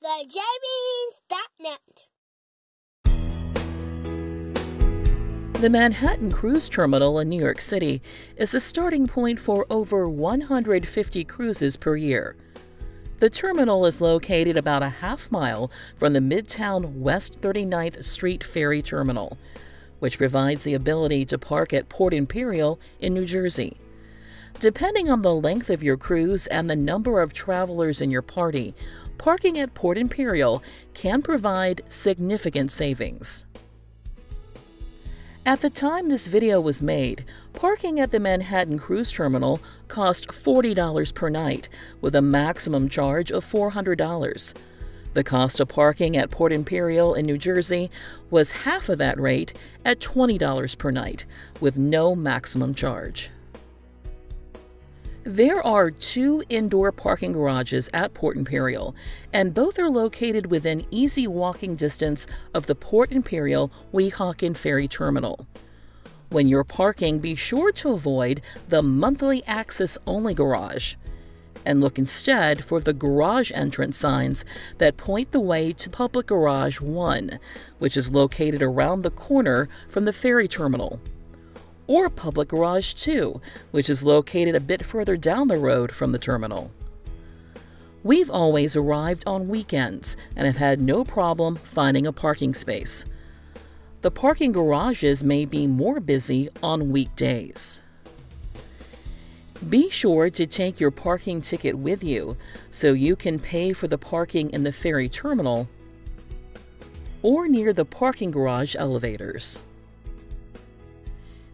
thejbeans.net. The Manhattan Cruise Terminal in New York City is the starting point for over 150 cruises per year. The terminal is located about a half-mile from the Midtown West 39th Street Ferry Terminal, which provides the ability to park at Port Imperial in New Jersey. Depending on the length of your cruise and the number of travelers in your party, parking at Port Imperial can provide significant savings. At the time this video was made, parking at the Manhattan Cruise Terminal cost $40 per night, with a maximum charge of $400. The cost of parking at Port Imperial in New Jersey was half of that rate at $20 per night, with no maximum charge. There are 2 indoor parking garages at Port Imperial, and both are located within easy walking distance of the Port Imperial Weehawken Ferry Terminal. When you're parking, be sure to avoid the monthly access-only garage, and look instead for the garage entrance signs that point the way to Public Garage 1, which is located around the corner from the ferry terminal, or Public Garage 2, which is located a bit further down the road from the terminal. We've always arrived on weekends and have had no problem finding a parking space. The parking garages may be more busy on weekdays. Be sure to take your parking ticket with you so you can pay for the parking in the ferry terminal or near the parking garage elevators.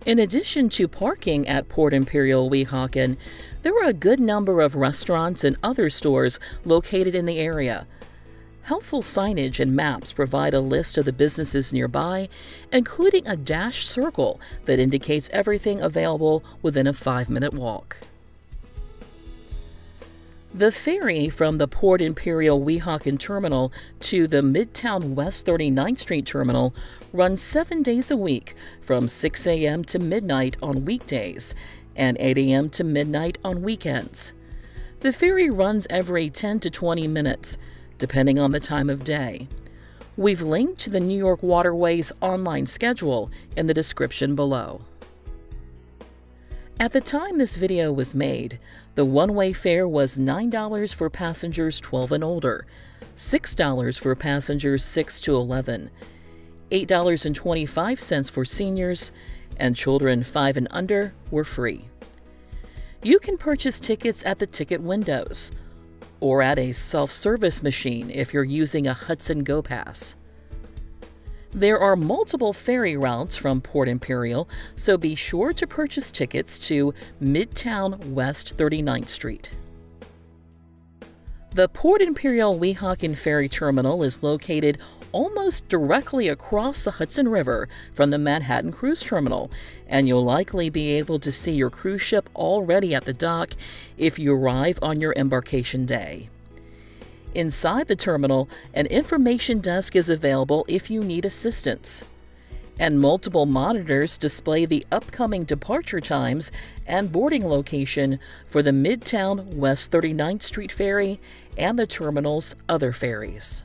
In addition to parking at Port Imperial Weehawken, there are a good number of restaurants and other stores located in the area. Helpful signage and maps provide a list of the businesses nearby, including a dashed circle that indicates everything available within a 5-minute walk. The ferry from the Port Imperial Weehawken Terminal to the Midtown West 39th Street Terminal runs 7 days a week from 6 a.m. to midnight on weekdays and 8 a.m. to midnight on weekends. The ferry runs every 10 to 20 minutes, depending on the time of day. We've linked to the New York Waterway's online schedule in the description below. At the time this video was made, the one-way fare was $9 for passengers 12 and older, $6 for passengers 6 to 11, $8.25 for seniors, and children 5 and under were free. You can purchase tickets at the ticket windows or at a self-service machine if you're using a Hudson Go Pass. There are multiple ferry routes from Port Imperial, so be sure to purchase tickets to Midtown West 39th Street. The Port Imperial Weehawken Ferry Terminal is located almost directly across the Hudson River from the Manhattan Cruise Terminal, and you'll likely be able to see your cruise ship already at the dock if you arrive on your embarkation day. Inside the terminal, an information desk is available if you need assistance, and multiple monitors display the upcoming departure times and boarding location for the Midtown West 39th Street Ferry and the terminal's other ferries.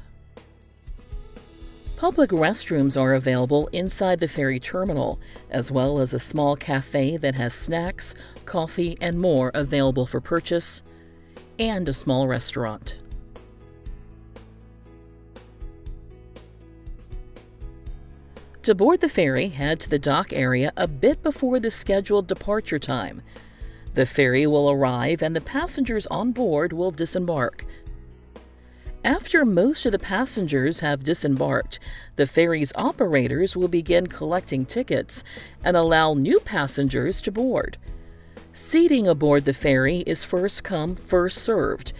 Public restrooms are available inside the ferry terminal, as well as a small cafe that has snacks, coffee, and more available for purchase, and a small restaurant. To board the ferry, head to the dock area a bit before the scheduled departure time. The ferry will arrive and the passengers on board will disembark. After most of the passengers have disembarked, the ferry's operators will begin collecting tickets and allow new passengers to board. Seating aboard the ferry is first come, first served,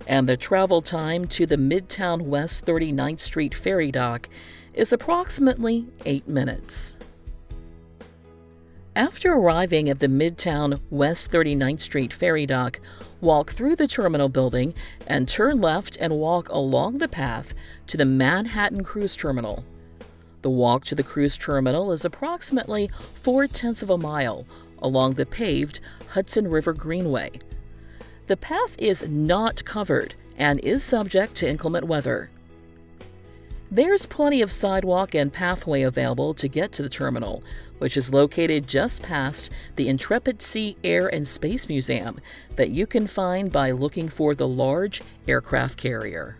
and the travel time to the Midtown West 39th Street ferry dock is approximately 8 minutes. After arriving at the Midtown West 39th Street ferry dock, walk through the terminal building and turn left and walk along the path to the Manhattan Cruise Terminal. The walk to the cruise terminal is approximately 4/10 of a mile along the paved Hudson River Greenway. The path is not covered and is subject to inclement weather. There's plenty of sidewalk and pathway available to get to the terminal, which is located just past the Intrepid Sea, Air, and Space Museum that you can find by looking for the large aircraft carrier.